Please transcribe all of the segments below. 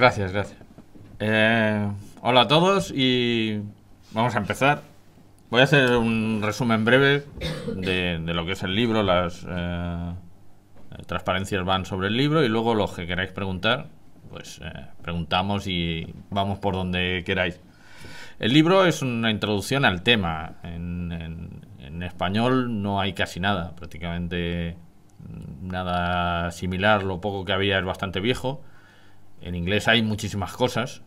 Gracias, gracias. Hola a todos y vamos a empezar. Voy a hacer un resumen breve de lo que es el libro, las transparencias van sobre el libro y luego los que queráis preguntar, pues preguntamos y vamos por donde queráis. El libro es una introducción al tema. En español no hay casi nada, prácticamente nada similar. Lo poco que había es bastante viejo. En inglés hay muchísimas cosas.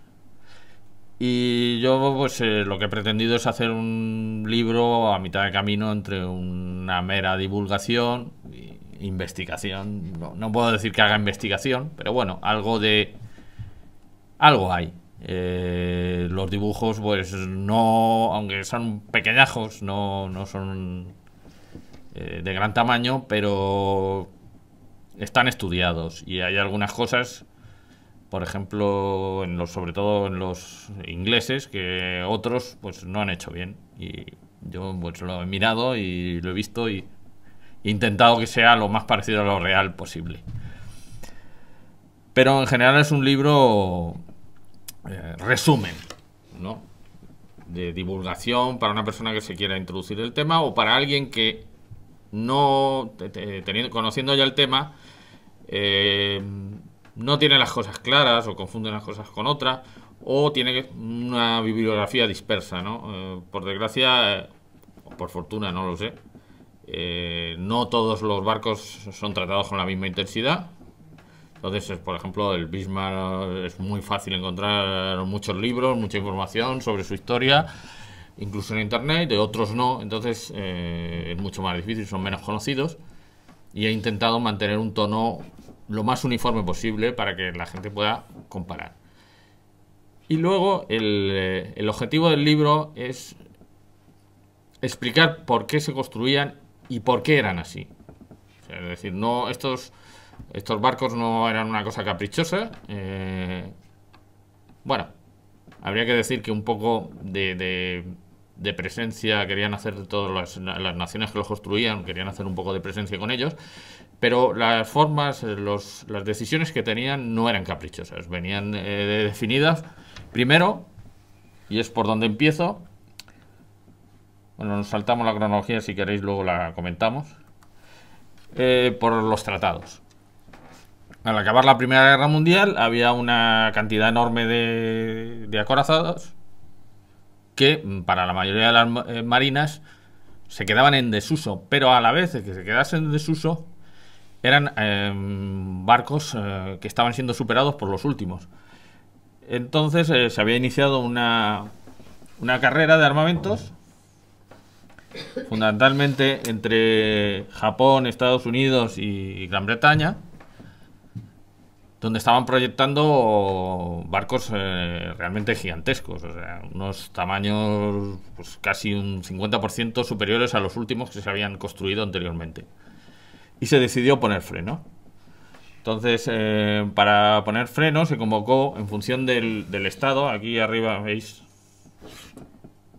Y yo pues lo que he pretendido es hacer un libro a mitad de camino entre una mera divulgación e investigación. No puedo decir que haga investigación, pero bueno, algo hay. Los dibujos pues no, aunque son pequeñajos, no son de gran tamaño, pero están estudiados y hay algunas cosas, por ejemplo, sobre todo en los ingleses, que otros pues no han hecho bien, y yo pues lo he mirado y lo he visto y he intentado que sea lo más parecido a lo real posible. Pero en general es un libro resumen, ¿no?, de divulgación para una persona que se quiera introducir el tema o para alguien que no, conociendo ya el tema, no tiene las cosas claras o confunde unas cosas con otras o tiene una bibliografía dispersa, ¿no? Por desgracia, o por fortuna, no lo sé, no todos los barcos son tratados con la misma intensidad. Entonces, por ejemplo, el Bismarck es muy fácil encontrar muchos libros, mucha información sobre su historia, incluso en internet, de otros no. Entonces es mucho más difícil, son menos conocidos. Y he intentado mantener un tono lo más uniforme posible para que la gente pueda comparar. Y luego el objetivo del libro es explicar por qué se construían y por qué eran así. O sea, es decir, no estos barcos no eran una cosa caprichosa. Bueno, habría que decir que un poco de presencia querían hacer de todas las naciones que los construían, querían hacer un poco de presencia con ellos, pero las formas, las decisiones que tenían no eran caprichosas, venían definidas primero, y es por donde empiezo. Bueno, nos saltamos la cronología, si queréis luego la comentamos. Por los tratados. Al acabar la Primera Guerra Mundial había una cantidad enorme de acorazados que para la mayoría de las marinas se quedaban en desuso, pero a la vez de que se quedasen en desuso eran barcos que estaban siendo superados por los últimos. Entonces se había iniciado una carrera de armamentos, fundamentalmente entre Japón, Estados Unidos y Gran Bretaña, donde estaban proyectando barcos realmente gigantescos, o sea, unos tamaños pues casi un 50% superiores a los últimos que se habían construido anteriormente. Y se decidió poner freno. Entonces, para poner freno se convocó en función del estado. Aquí arriba veis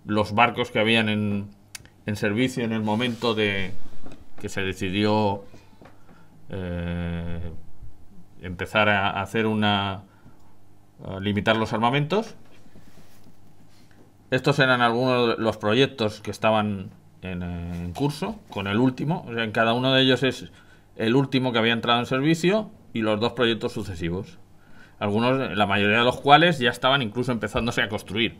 los barcos que habían en servicio en el momento de que se decidió empezar a hacer a limitar los armamentos. Estos eran algunos de los proyectos que estaban en curso, con el último. O sea, en cada uno de ellos es el último que había entrado en servicio y los dos proyectos sucesivos. Algunos, la mayoría de los cuales ya estaban incluso empezándose a construir.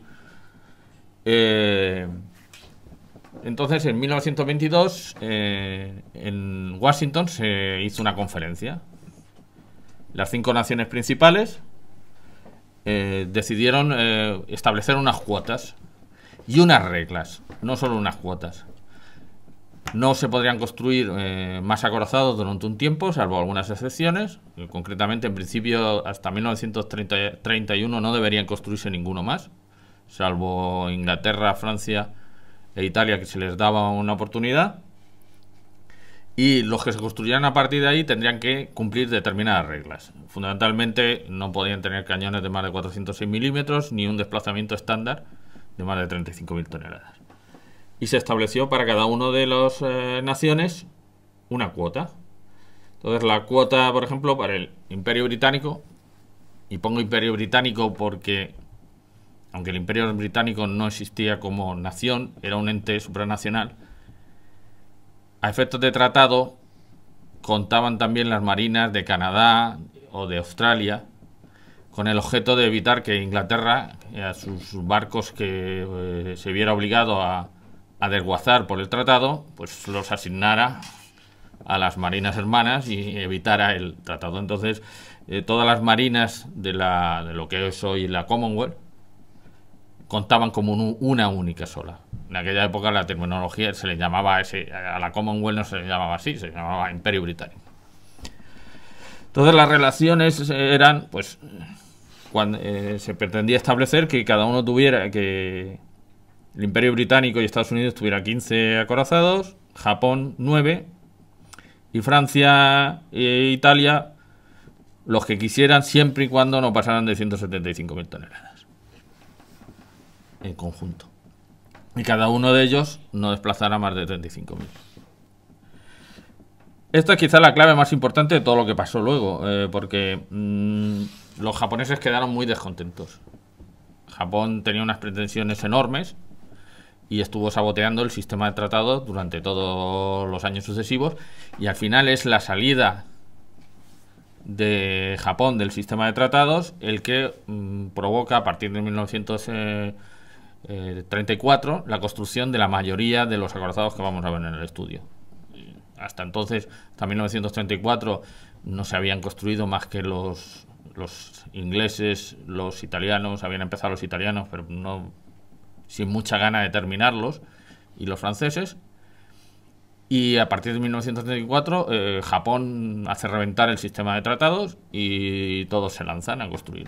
Entonces, en 1922, en Washington se hizo una conferencia. Las 5 naciones principales decidieron establecer unas cuotas y unas reglas, no solo unas cuotas. No se podrían construir más acorazados durante un tiempo, salvo algunas excepciones. Concretamente, en principio, hasta 1931 no deberían construirse ninguno más, salvo Inglaterra, Francia e Italia, que se les daba una oportunidad. Y los que se construyeran a partir de ahí tendrían que cumplir determinadas reglas. Fundamentalmente, no podían tener cañones de más de 406 milímetros ni un desplazamiento estándar de más de 35.000 toneladas. Y se estableció para cada una de las naciones una cuota. Entonces, la cuota, por ejemplo, para el Imperio Británico y pongo Imperio Británico porque, aunque el Imperio Británico no existía como nación, era un ente supranacional, a efectos de tratado contaban también las marinas de Canadá o de Australia, con el objeto de evitar que Inglaterra, a sus barcos que se viera obligado a desguazar por el tratado, pues los asignara a las marinas hermanas y evitara el tratado. Entonces, todas las marinas de lo que es hoy la Commonwealth contaban como una única sola. En aquella época la terminología se le llamaba a la Commonwealth no se le llamaba así, se llamaba Imperio Británico. Entonces las relaciones eran, pues, cuando se pretendía establecer que cada uno tuviera, que el Imperio Británico y Estados Unidos tuviera 15 acorazados, Japón 9 y Francia e Italia los que quisieran, siempre y cuando no pasaran de 175.000 toneladas en conjunto, y cada uno de ellos no desplazara más de 35.000. Esta es quizá la clave más importante de todo lo que pasó luego, porque los japoneses quedaron muy descontentos. Japón tenía unas pretensiones enormes y estuvo saboteando el sistema de tratados durante todos los años sucesivos, y al final es la salida de Japón del sistema de tratados el que provoca, a partir de 1934, la construcción de la mayoría de los acorazados que vamos a ver en el estudio. Hasta entonces, hasta 1934, no se habían construido más que los ingleses, los italianos, habían empezado los italianos, pero no sin mucha gana de terminarlos, y los franceses. Y a partir de 1934, Japón hace reventar el sistema de tratados y todos se lanzan a construir.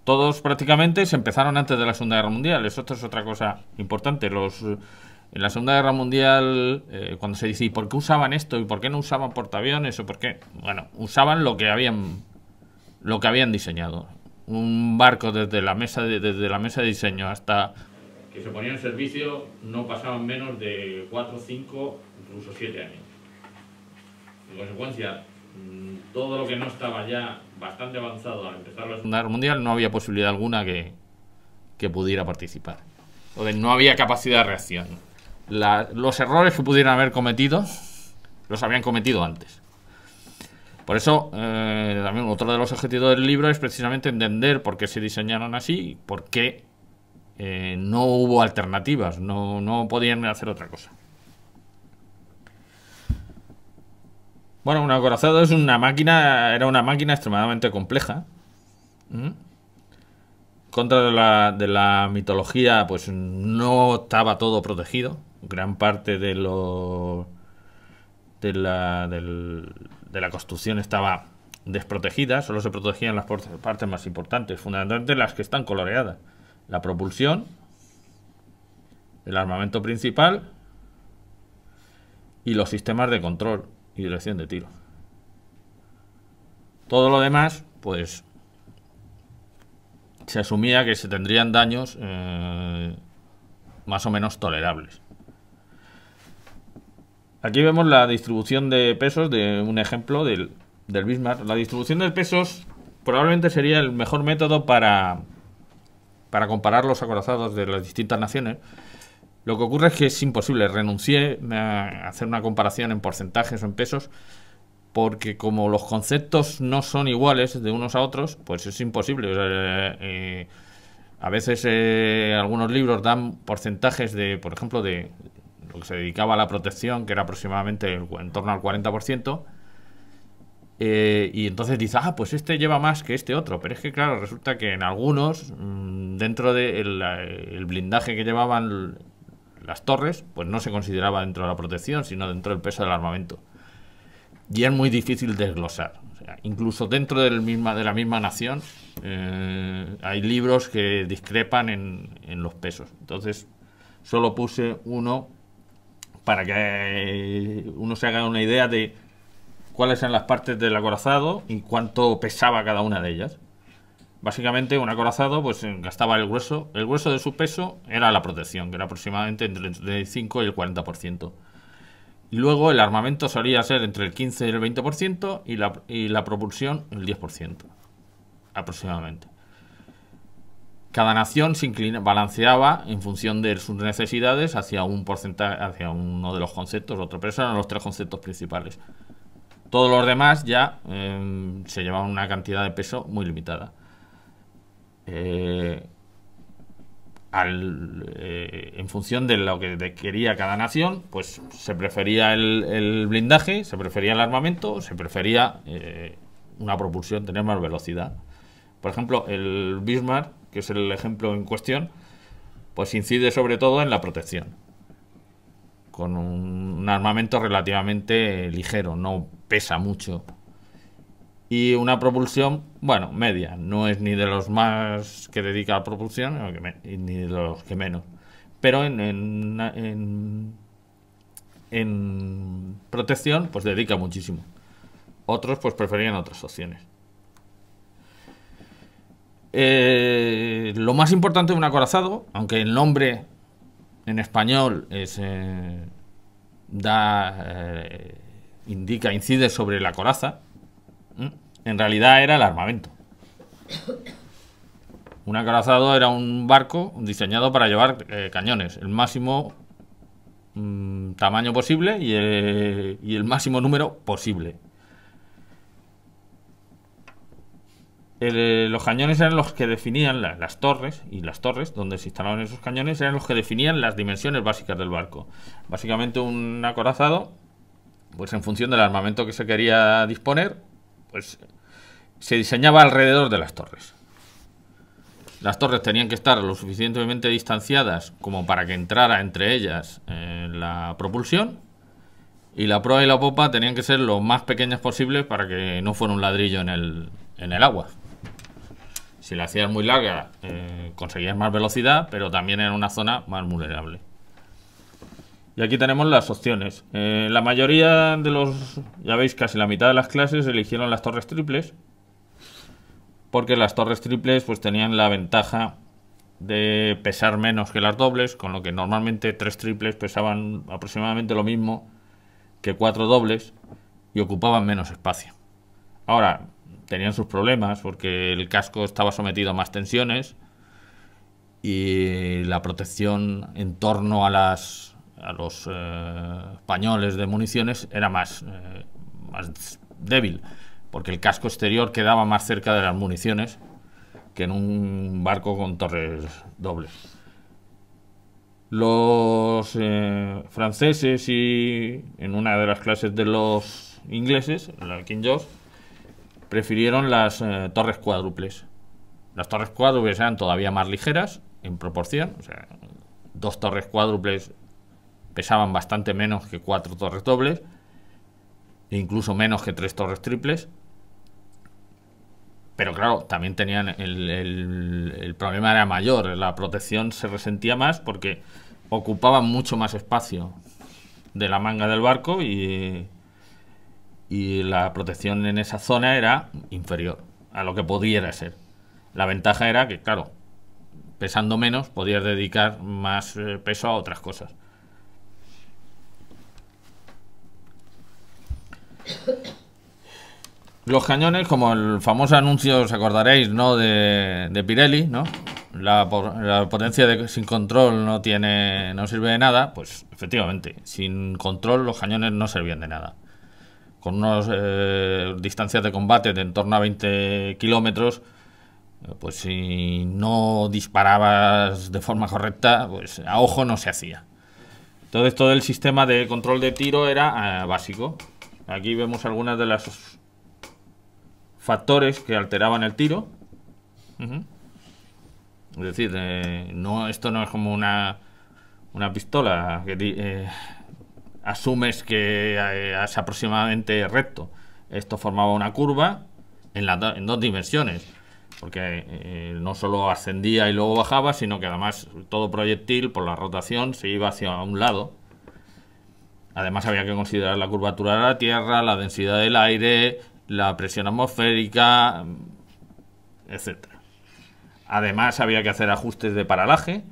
Todos prácticamente se empezaron antes de la Segunda Guerra Mundial. Eso es otra cosa importante. En la Segunda Guerra Mundial, cuando se dice ¿y por qué usaban esto? ¿Y por qué no usaban portaaviones? ¿O por qué? Bueno, usaban lo que habían diseñado. Un barco desde la mesa de diseño hasta que se ponía en servicio no pasaban menos de 4, 5, incluso 7 años. En consecuencia, todo lo que no estaba ya bastante avanzado al empezar la Segunda Guerra Mundial, no había posibilidad alguna que pudiera participar. Entonces, no había capacidad de reacción. Los errores que pudieran haber cometido los habían cometido antes. Por eso, también otro de los objetivos del libro es precisamente entender por qué se diseñaron así, por qué no hubo alternativas, no podían hacer otra cosa. Bueno, un acorazado era una máquina extremadamente compleja. Contra de la mitología, pues no estaba todo protegido. Gran parte de la construcción estaba desprotegida, solo se protegían las partes más importantes, fundamentalmente las que están coloreadas: la propulsión, el armamento principal y los sistemas de control y dirección de tiro. Todo lo demás, pues se asumía que se tendrían daños más o menos tolerables. Aquí vemos la distribución de pesos de un ejemplo del Bismarck. La distribución de pesos probablemente sería el mejor método para comparar los acorazados de las distintas naciones. Lo que ocurre es que es imposible. Renuncié a hacer una comparación en porcentajes o en pesos, porque como los conceptos no son iguales de unos a otros, pues es imposible. O sea, a veces algunos libros dan porcentajes de, por ejemplo, de lo que se dedicaba a la protección, que era aproximadamente en torno al 40%, y entonces dice, pues este lleva más que este otro. Pero es que, claro, resulta que en algunos, dentro del blindaje que llevaban las torres, pues no se consideraba dentro de la protección, sino dentro del peso del armamento. Y es muy difícil desglosar. O sea, incluso dentro de la misma nación hay libros que discrepan en los pesos. Entonces, solo puse uno para que uno se haga una idea de cuáles eran las partes del acorazado y cuánto pesaba cada una de ellas. Básicamente, un acorazado pues gastaba el grueso de su peso era la protección, que era aproximadamente entre el 35 y el 40%. Y luego el armamento solía ser entre el 15 y el 20% y la propulsión el 10%. aproximadamente. Cada nación se balanceaba en función de sus necesidades hacia un porcentaje, hacia uno de los conceptos, otro, pero esos eran los tres conceptos principales. Todos los demás ya se llevaban una cantidad de peso muy limitada. En función de lo que quería cada nación, pues se prefería el blindaje, se prefería el armamento, se prefería una propulsión, tener más velocidad. Por ejemplo, el Bismarck, que es el ejemplo en cuestión, pues incide sobre todo en la protección, con un armamento relativamente ligero, no pesa mucho, y una propulsión, bueno, media, no es ni de los más que dedica a propulsión ni de los que menos, pero en protección pues dedica muchísimo. Otros pues preferían otras opciones. Lo más importante de un acorazado, aunque el nombre en español incide sobre la coraza, en realidad era el armamento. Un acorazado era un barco diseñado para llevar cañones, el máximo tamaño posible y el máximo número posible. Los cañones eran los que definían las torres, y las torres donde se instalaban esos cañones eran los que definían las dimensiones básicas del barco. Básicamente un acorazado, pues en función del armamento que se quería disponer, pues se diseñaba alrededor de las torres. Las torres tenían que estar lo suficientemente distanciadas como para que entrara entre ellas la propulsión, y la proa y la popa tenían que ser lo más pequeñas posibles para que no fuera un ladrillo en el agua. Si la hacías muy larga, conseguías más velocidad, pero también era una zona más vulnerable. Y aquí tenemos las opciones. La mayoría de los, ya veis, casi la mitad de las clases eligieron las torres triples, porque las torres triples pues tenían la ventaja de pesar menos que las dobles, con lo que normalmente 3 triples pesaban aproximadamente lo mismo que 4 dobles y ocupaban menos espacio. Ahora, tenían sus problemas porque el casco estaba sometido a más tensiones y la protección en torno a los pañoles de municiones era más débil, porque el casco exterior quedaba más cerca de las municiones que en un barco con torres dobles. Los franceses y en una de las clases de los ingleses, la King George, prefirieron las torres cuádruples. Las torres cuádruples eran todavía más ligeras en proporción, o sea, 2 torres cuádruples pesaban bastante menos que 4 torres dobles, e incluso menos que 3 torres triples. Pero claro, también tenían el problema era mayor, la protección se resentía más porque ocupaban mucho más espacio de la manga del barco y la protección en esa zona era inferior a lo que pudiera ser. La ventaja era que, claro, pesando menos, podías dedicar más peso a otras cosas. Los cañones, como el famoso anuncio, os acordaréis, ¿no?, de Pirelli, ¿no? La potencia sin control no sirve de nada. Pues efectivamente, sin control los cañones no servían de nada. Con unas distancias de combate de en torno a 20 kilómetros, pues si no disparabas de forma correcta, pues a ojo no se hacía. Entonces todo el sistema de control de tiro era básico. Aquí vemos algunas de las factores que alteraban el tiro. Es decir, esto no es como una pistola que asumes que es aproximadamente recto. Esto formaba una curva en 2 dimensiones, porque no solo ascendía y luego bajaba, sino que además todo proyectil por la rotación se iba hacia un lado. Además había que considerar la curvatura de la Tierra, la densidad del aire, la presión atmosférica, etcétera. Además había que hacer ajustes de paralaje,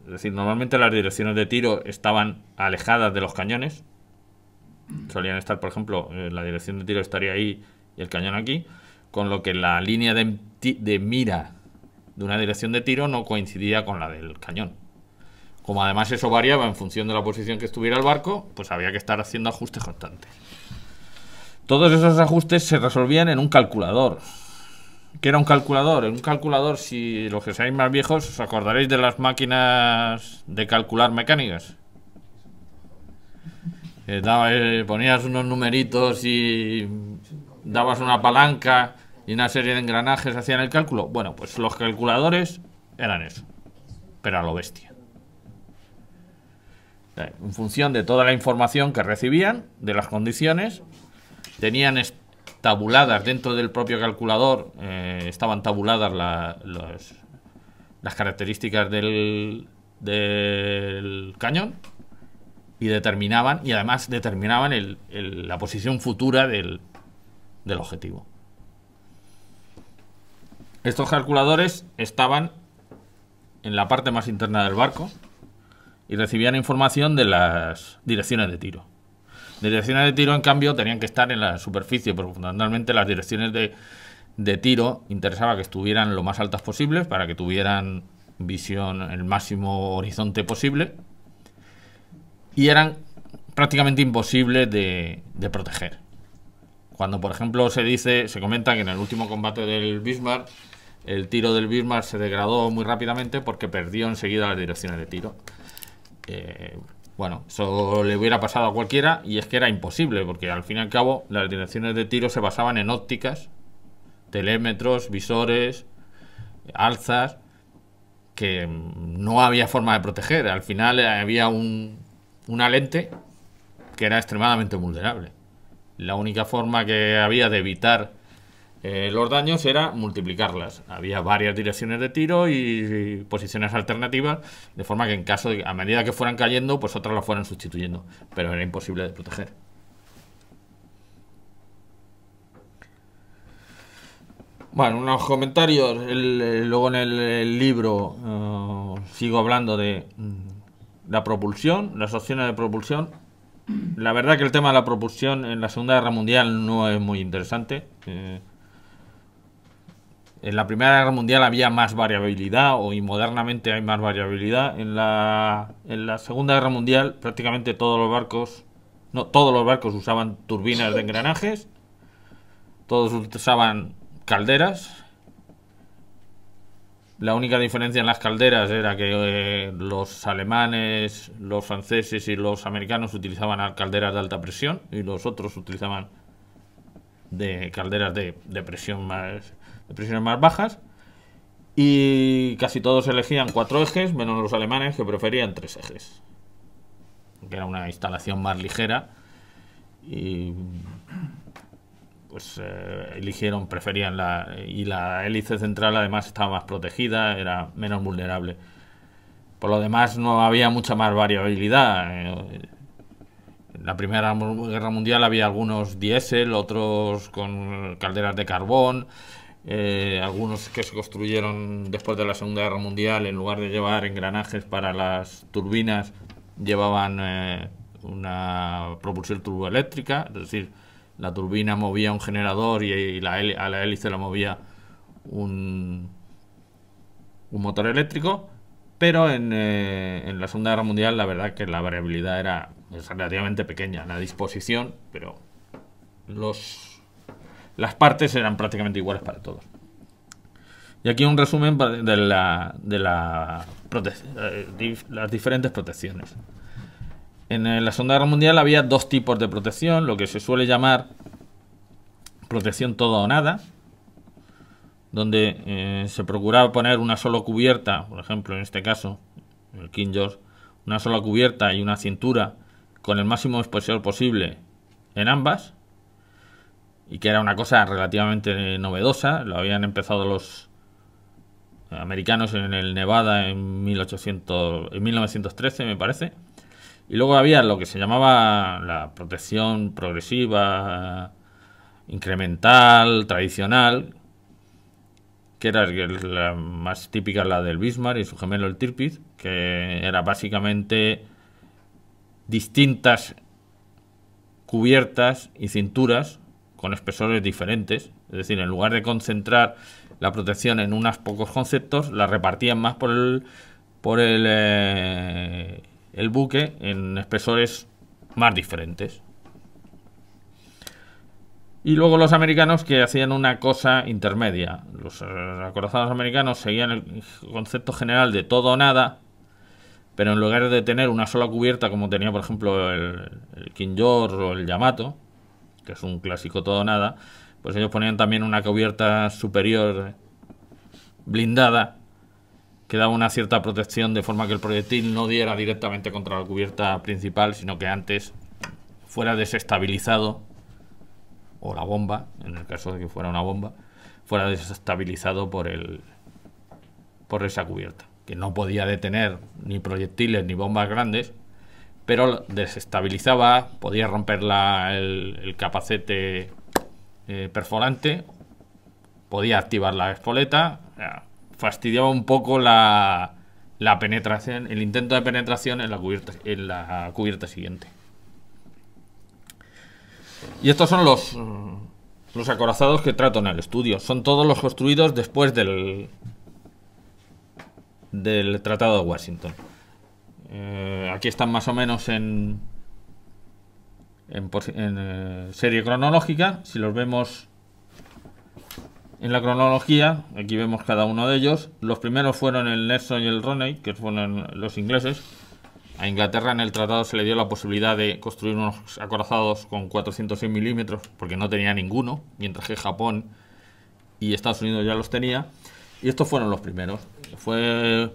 es decir, normalmente las direcciones de tiro estaban alejadas de los cañones. Solían estar, por ejemplo, la dirección de tiro estaría ahí y el cañón aquí, con lo que la línea de de mira de una dirección de tiro no coincidía con la del cañón. Como además eso variaba en función de la posición que estuviera el barco, pues había que estar haciendo ajustes constantes. Todos esos ajustes se resolvían en un calculador. ¿Qué era un calculador? En un calculador, si los que seáis más viejos, os acordaréis de las máquinas de calcular mecánicas. Ponías unos numeritos y dabas una palanca y una serie de engranajes hacían el cálculo. Bueno, pues los calculadores eran eso, pero a lo bestia. En función de toda la información que recibían, de las condiciones, tenían tabuladas dentro del propio calculador, estaban tabuladas las características del cañón y además determinaban la posición futura del objetivo. Estos calculadores estaban en la parte más interna del barco y recibían información de las direcciones de tiro. Las direcciones de tiro, en cambio, tenían que estar en la superficie, porque fundamentalmente las direcciones de tiro interesaba que estuvieran lo más altas posibles para que tuvieran visión, el máximo horizonte posible, y eran prácticamente imposibles de proteger. Cuando, por ejemplo, se comenta que en el último combate del Bismarck, el tiro del Bismarck se degradó muy rápidamente porque perdió enseguida las direcciones de tiro. Bueno, eso le hubiera pasado a cualquiera, y es que era imposible, porque al fin y al cabo las direcciones de tiro se basaban en ópticas, telémetros, visores, alzas, que no había forma de proteger. Al final había una lente que era extremadamente vulnerable. La única forma que había de evitar los daños era multiplicarlas. Había varias direcciones de tiro y posiciones alternativas, de forma que en caso de, a medida que fueran cayendo, pues otras las fueran sustituyendo, pero era imposible de proteger. Bueno, unos comentarios. Luego en el libro sigo hablando de la propulsión, las opciones de propulsión. La verdad que el tema de la propulsión en la Segunda Guerra Mundial no es muy interesante. En la Primera Guerra Mundial había más variabilidad, y modernamente hay más variabilidad. En la Segunda Guerra Mundial prácticamente todos los barcos usaban turbinas de engranajes, todos usaban calderas. La única diferencia en las calderas era que los alemanes, los franceses y los americanos utilizaban calderas de alta presión y los otros utilizaban calderas de presiones más bajas, y casi todos elegían 4 ejes, menos los alemanes, que preferían 3 ejes, que era una instalación más ligera, y pues preferían la hélice central además estaba más protegida, era menos vulnerable. Por lo demás no había mucha más variabilidad. En la Primera Guerra Mundial había algunos diésel, otros con calderas de carbón, algunos que se construyeron después de la Segunda Guerra Mundial, en lugar de llevar engranajes para las turbinas, llevaban una propulsión turboeléctrica, es decir, la turbina movía un generador y a la hélice la movía un motor eléctrico. Pero en la Segunda Guerra Mundial la verdad que la variabilidad es relativamente pequeña, la disposición, pero las partes eran prácticamente iguales para todos. Y aquí un resumen de las diferentes protecciones. En la Segunda Guerra Mundial había 2 tipos de protección, lo que se suele llamar protección todo o nada, donde se procuraba poner una sola cubierta, por ejemplo en este caso, el King George, una sola cubierta y una cintura con el máximo espesor posible en ambas, y que era una cosa relativamente novedosa. Lo habían empezado los americanos en el Nevada en 1913, me parece. Y luego había lo que se llamaba la protección progresiva, incremental, tradicional, que era la más típica, la del Bismarck y su gemelo el Tirpitz, que era básicamente distintas cubiertas y cinturas con espesores diferentes. Es decir, en lugar de concentrar la protección en unos pocos conceptos, la repartían más el buque en espesores más diferentes. Y luego los americanos, que hacían una cosa intermedia. Los acorazados americanos seguían el concepto general de todo o nada, pero en lugar de tener una sola cubierta como tenía por ejemplo el King George o el Yamato, que es un clásico todo o nada, pues ellos ponían también una cubierta superior blindada que daba una cierta protección de forma que el proyectil no diera directamente contra la cubierta principal, sino que antes fuera desestabilizado, o la bomba, en el caso de que fuera una bomba, fuera desestabilizado por esa cubierta, que no podía detener ni proyectiles ni bombas grandes, pero desestabilizaba, podía romper el capacete perforante, podía activar la espoleta, fastidiaba un poco la penetración, el intento de penetración en la cubierta siguiente. Y estos son los acorazados que trato en el estudio. Son todos los construidos después del Tratado de Washington. Aquí están más o menos en serie cronológica. Si los vemos en la cronología, aquí vemos cada uno de ellos. Los primeros fueron el Nelson y el Roney, que fueron los ingleses. A Inglaterra en el tratado se le dio la posibilidad de construir unos acorazados con 406 milímetros, porque no tenía ninguno, mientras que Japón y Estados Unidos ya los tenía. Y estos fueron los primeros. Fue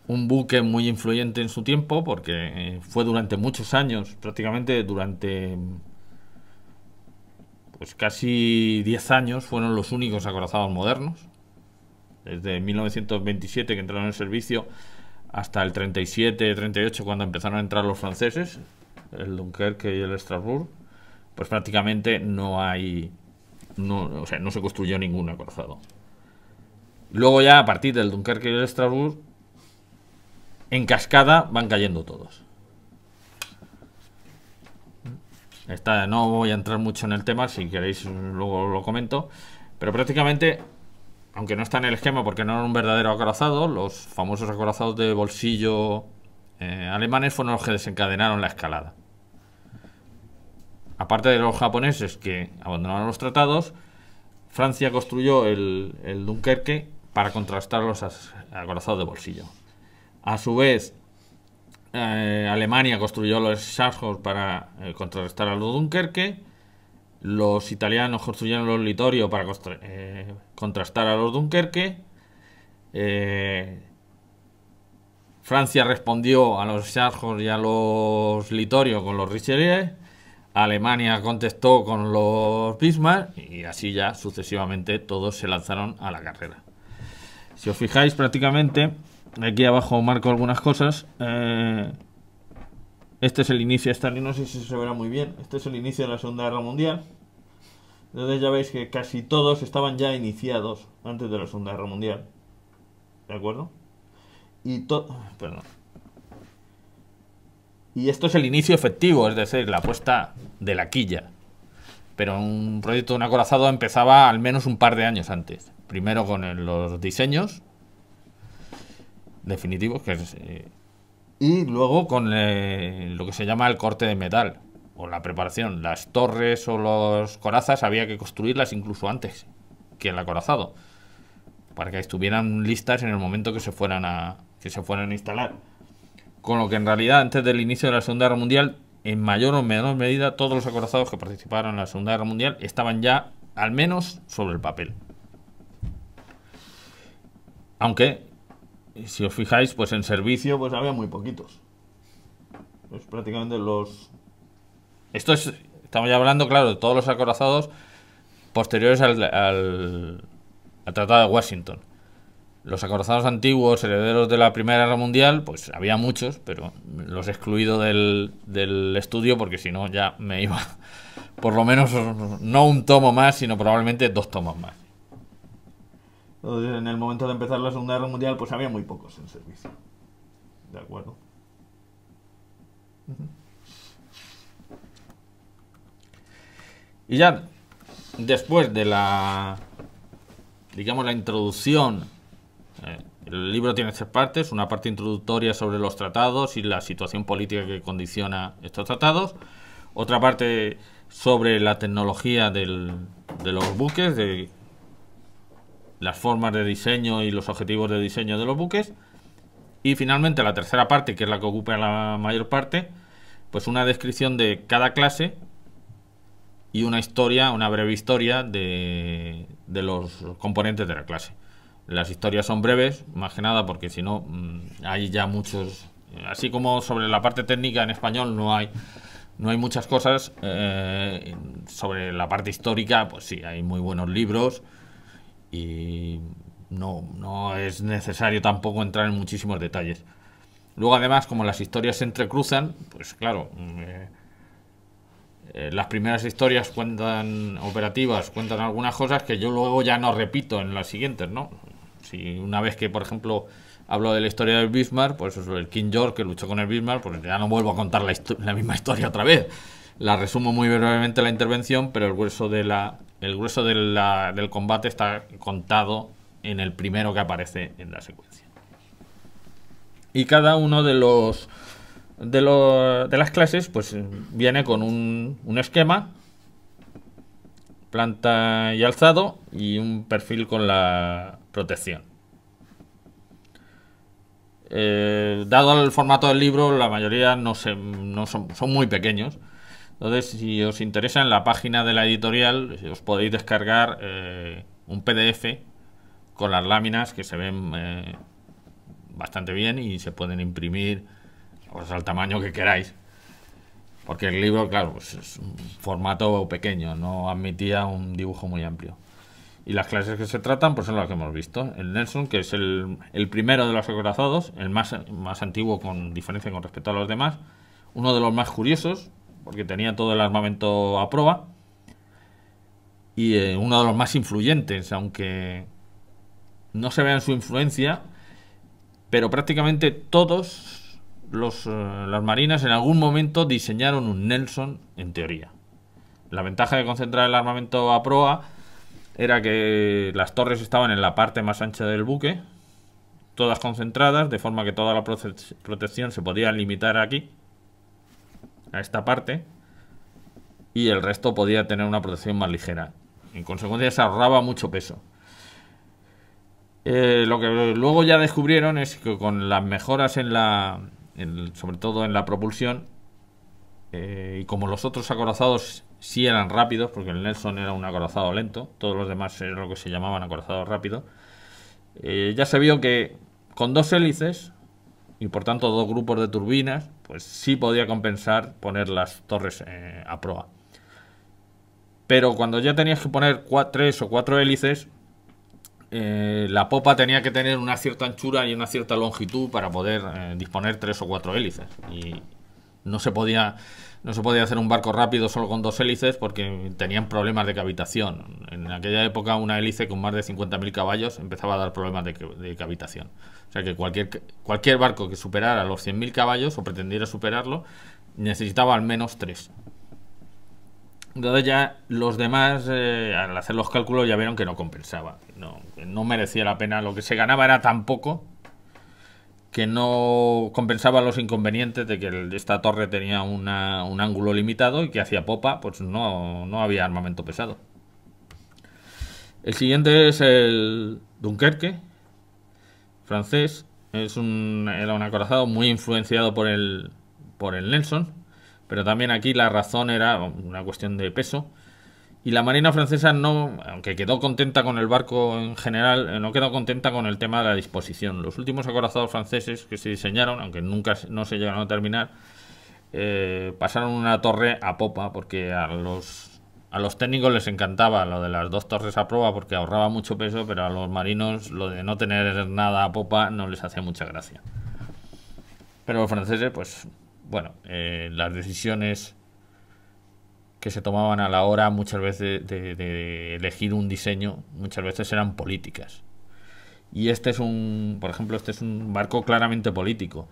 un buque muy influyente en su tiempo, porque fue durante muchos años, prácticamente durante pues casi 10 años, fueron los únicos acorazados modernos. Desde 1927 que entraron en servicio hasta el 37-38, cuando empezaron a entrar los franceses, el Dunkerque y el Strasbourg, pues prácticamente no se construyó ningún acorazado. Luego ya a partir del Dunkerque y el Strasbourg, en cascada van cayendo todos. No voy a entrar mucho en el tema, si queréis luego lo comento, pero prácticamente, aunque no está en el esquema porque no era un verdadero acorazado, los famosos acorazados de bolsillo alemanes fueron los que desencadenaron la escalada. Aparte de los japoneses que abandonaron los tratados, Francia construyó el Dunkerque para contrastar los acorazados de bolsillo. A su vez, Alemania construyó los Scharnhorst para contrarrestar a los Dunkerque. Los italianos construyeron los Littorio para contrastar a los Dunkerque. Francia respondió a los Scharnhorst y a los Littorio con los Richelieu. Alemania contestó con los Bismarck, y así ya sucesivamente todos se lanzaron a la carrera. Si os fijáis, prácticamente aquí abajo marco algunas cosas. Este es el inicio, no sé si se verá muy bien. Este es el inicio de la Segunda Guerra Mundial. Entonces ya veis que casi todos estaban ya iniciados antes de la Segunda Guerra Mundial. ¿De acuerdo? Y esto es el inicio efectivo, es decir, la puesta de la quilla. Pero un proyecto de un acorazado empezaba al menos un par de años antes. Primero con los diseños definitivos, y luego con lo que se llama el corte de metal, o la preparación. Las torres o las corazas había que construirlas incluso antes que el acorazado, para que estuvieran listas en el momento que se fueran a instalar. Con lo que en realidad antes del inicio de la Segunda Guerra Mundial, en mayor o menor medida, todos los acorazados que participaron en la Segunda Guerra Mundial estaban ya al menos sobre el papel. Aunque, si os fijáis, pues en servicio pues había muy poquitos. Pues prácticamente estamos ya hablando, claro, de todos los acorazados posteriores al Tratado de Washington. Los acorazados antiguos, herederos de la Primera Guerra Mundial, pues había muchos, pero los he excluido del estudio porque si no ya me iba por lo menos no un tomo más, sino probablemente 2 tomos más. Entonces, en el momento de empezar la Segunda Guerra Mundial, pues había muy pocos en servicio. ¿De acuerdo? Y ya después de la digamos, la introducción. El libro tiene 3 partes: una parte introductoria sobre los tratados y la situación política que condiciona estos tratados, otra parte sobre la tecnología de los buques, de las formas de diseño y los objetivos de diseño de los buques, y finalmente la tercera parte, que es la que ocupa la mayor parte, pues una descripción de cada clase y una historia, una breve historia de los componentes de la clase. Las historias son breves, más que nada porque si no hay ya muchos, así como sobre la parte técnica en español no hay muchas cosas. Sobre la parte histórica, pues sí, hay muy buenos libros y no es necesario tampoco entrar en muchísimos detalles. Luego, además, como las historias se entrecruzan, pues claro, las primeras historias operativas cuentan algunas cosas que yo luego ya no repito en las siguientes, ¿no? Si una vez que, por ejemplo, hablo de la historia del Bismarck, pues el King George que luchó con el Bismarck, pues ya no vuelvo a contar la misma historia otra vez. La resumo muy brevemente la intervención, pero el grueso del combate está contado en el primero que aparece en la secuencia. Y cada uno de las clases pues viene con un esquema, planta y alzado, y un perfil con la protección. Dado el formato del libro, la mayoría son muy pequeños. Entonces, si os interesa, en la página de la editorial os podéis descargar un PDF con las láminas que se ven bastante bien y se pueden imprimir pues al tamaño que queráis, porque el libro, claro, pues es un formato pequeño, no admitía un dibujo muy amplio. Y las clases que se tratan pues son las que hemos visto. El Nelson, que es el primero de los acorazados, el más antiguo con diferencia con respecto a los demás, uno de los más curiosos porque tenía todo el armamento a prueba, y uno de los más influyentes, aunque no se vea su influencia, pero prácticamente todos las marinas en algún momento diseñaron un Nelson en teoría. La ventaja de concentrar el armamento a proa era que las torres estaban en la parte más ancha del buque, todas concentradas, de forma que toda la protección se podía limitar aquí, a esta parte, y el resto podía tener una protección más ligera. En consecuencia se ahorraba mucho peso. Lo que luego ya descubrieron es que con las mejoras sobre todo en la propulsión, y como los otros acorazados sí eran rápidos, porque el Nelson era un acorazado lento, todos los demás eran lo que se llamaban acorazados rápidos, ya se vio que con 2 hélices y por tanto 2 grupos de turbinas, pues sí podía compensar poner las torres a proa. Pero cuando ya tenías que poner 3 o 4 hélices, la popa tenía que tener una cierta anchura y una cierta longitud para poder disponer 3 o 4 hélices. Y no se podía hacer un barco rápido solo con 2 hélices porque tenían problemas de cavitación. En aquella época una hélice con más de 50.000 caballos empezaba a dar problemas de cavitación. O sea que cualquier barco que superara los 100.000 caballos o pretendiera superarlo necesitaba al menos 3. Entonces ya los demás, al hacer los cálculos, ya vieron que no compensaba, que no merecía la pena. Lo que se ganaba era tan poco que no compensaba los inconvenientes de que esta torre tenía un ángulo limitado y que hacia popa pues no había armamento pesado. El siguiente es el Dunkerque, francés. Era un acorazado muy influenciado por el Nelson, pero también aquí la razón era una cuestión de peso. Y la marina francesa, aunque quedó contenta con el barco en general, no quedó contenta con el tema de la disposición. Los últimos acorazados franceses que se diseñaron, aunque nunca no se llegaron a terminar, pasaron una torre a popa, porque a los técnicos les encantaba lo de las 2 torres a proa porque ahorraba mucho peso, pero a los marinos lo de no tener nada a popa no les hacía mucha gracia. Pero los franceses, pues bueno, las decisiones que se tomaban a la hora muchas veces de elegir un diseño, muchas veces eran políticas. Y por ejemplo, este es un barco claramente político.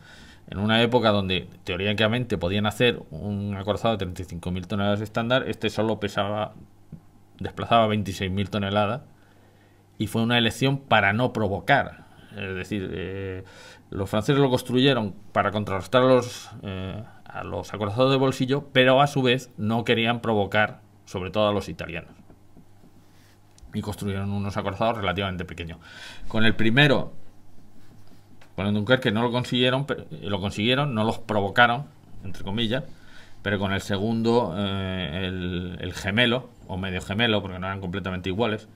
En una época donde teóricamente podían hacer un acorazado de 35.000 toneladas estándar, este solo desplazaba 26.000 toneladas y fue una elección para no provocar. Es decir, los franceses lo construyeron para contrarrestar a los acorazados de bolsillo, pero a su vez no querían provocar, sobre todo a los italianos. Y construyeron unos acorazados relativamente pequeños. Con el primero, con el Dunkerque, no lo consiguieron, no los provocaron, entre comillas, pero con el segundo, el gemelo, o medio gemelo, porque no eran completamente iguales,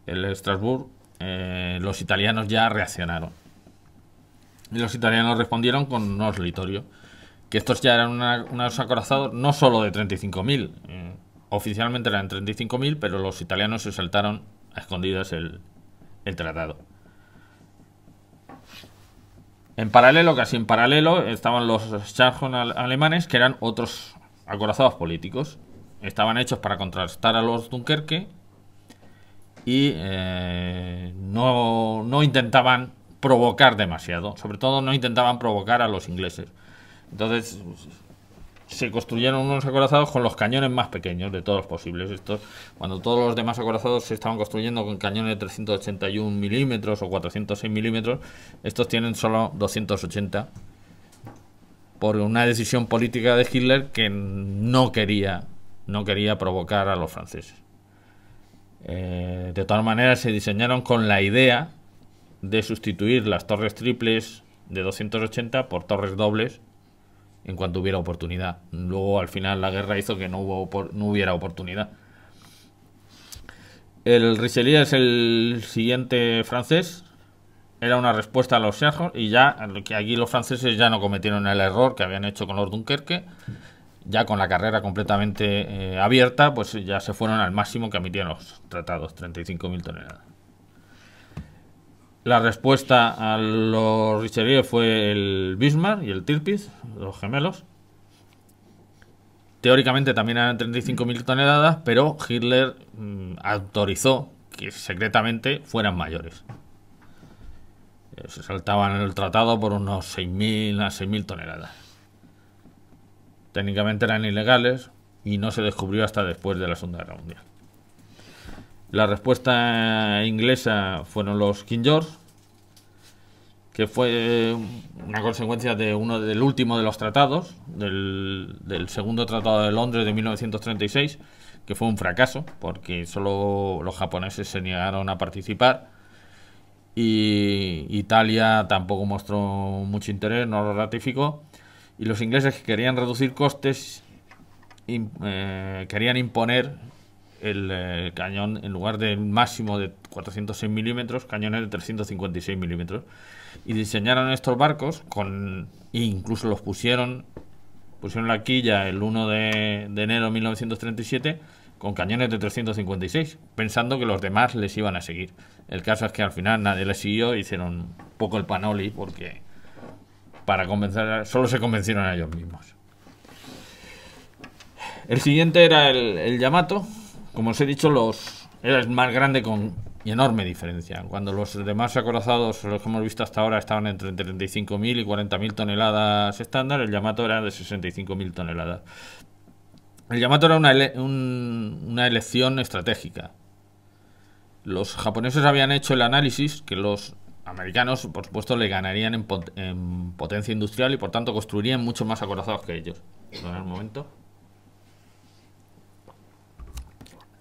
el Strasbourg, los italianos ya reaccionaron. Y los italianos respondieron con unos Littorio, que estos ya eran unos acorazados no solo de 35.000, oficialmente eran 35.000, pero los italianos se saltaron a escondidas el tratado. En paralelo, casi en paralelo, estaban los Scharnhorst alemanes, que eran otros acorazados políticos. Estaban hechos para contrastar a los Dunkerque y no intentaban provocar demasiado. Sobre todo no intentaban provocar a los ingleses. Entonces se construyeron unos acorazados con los cañones más pequeños de todos los posibles. Cuando todos los demás acorazados se estaban construyendo con cañones de 381 milímetros o 406 milímetros, estos tienen solo 280 por una decisión política de Hitler que no quería provocar a los franceses. De todas maneras, se diseñaron con la idea de sustituir las torres triples de 280 por torres dobles en cuanto hubiera oportunidad. Luego, al final, la guerra hizo que no hubiera oportunidad. El Richelieu es el siguiente francés. Era una respuesta a los Scharnhorst, y ya que aquí los franceses ya no cometieron el error que habían hecho con los Dunkerque. Ya con la carrera completamente abierta, pues ya se fueron al máximo que admitían los tratados, 35.000 toneladas. La respuesta a los Richelieu fue el Bismarck y el Tirpitz, los gemelos. Teóricamente también eran 35.000 toneladas, pero Hitler autorizó que secretamente fueran mayores. Se saltaban el tratado por unos 6.000 a 6.000 toneladas. Técnicamente eran ilegales y no se descubrió hasta después de la Segunda Guerra Mundial. La respuesta inglesa fueron los King George, que fue una consecuencia del último de los tratados, del segundo tratado de Londres de 1936, que fue un fracaso porque solo los japoneses se negaron a participar y Italia tampoco mostró mucho interés, no lo ratificó, y los ingleses, que querían reducir costes, querían imponer el cañón, en lugar del máximo de 406 milímetros, cañones de 356 milímetros, y diseñaron estos barcos e incluso los pusieron la quilla el 1 de enero de 1937 con cañones de 356, pensando que los demás les iban a seguir. El caso es que al final nadie les siguió, hicieron un poco el panoli porque solo se convencieron a ellos mismos. El siguiente era el Yamato. Como os he dicho, era el más grande con enorme diferencia. Cuando los demás acorazados, los que hemos visto hasta ahora, estaban entre 35.000 y 40.000 toneladas estándar, el Yamato era de 65.000 toneladas. El Yamato era una elección estratégica. Los japoneses habían hecho el análisis que los americanos, por supuesto, le ganarían en potencia industrial y por tanto construirían mucho más acorazados que ellos. En el momento.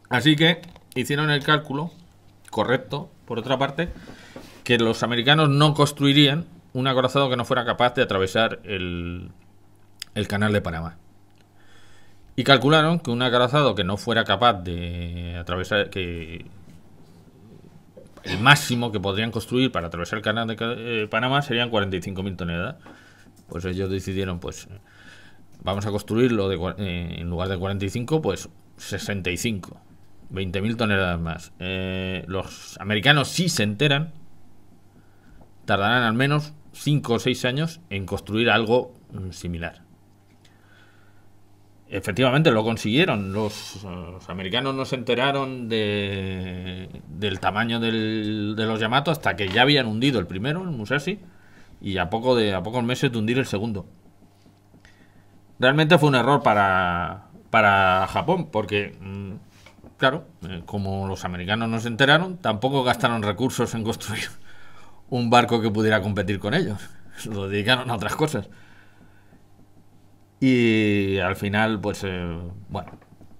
Así que hicieron el cálculo correcto, por otra parte, que los americanos no construirían un acorazado que no fuera capaz de atravesar el canal de Panamá. Y calcularon que un acorazado que no fuera capaz de atravesar, que el máximo que podrían construir para atravesar el canal de Panamá serían 45.000 toneladas. Pues ellos decidieron, pues vamos a construirlo en lugar de 45, pues 65. 20.000 toneladas más. Los americanos, si se enteran, tardarán al menos 5 o 6 años en construir algo similar. Efectivamente lo consiguieron. Los americanos no se enteraron del tamaño de los Yamato hasta que ya habían hundido el primero, el Musashi, y a pocos meses de hundir el segundo. Realmente fue un error para Japón, porque claro, como los americanos no se enteraron, tampoco gastaron recursos en construir un barco que pudiera competir con ellos. Lo dedicaron a otras cosas. Y al final, pues, bueno,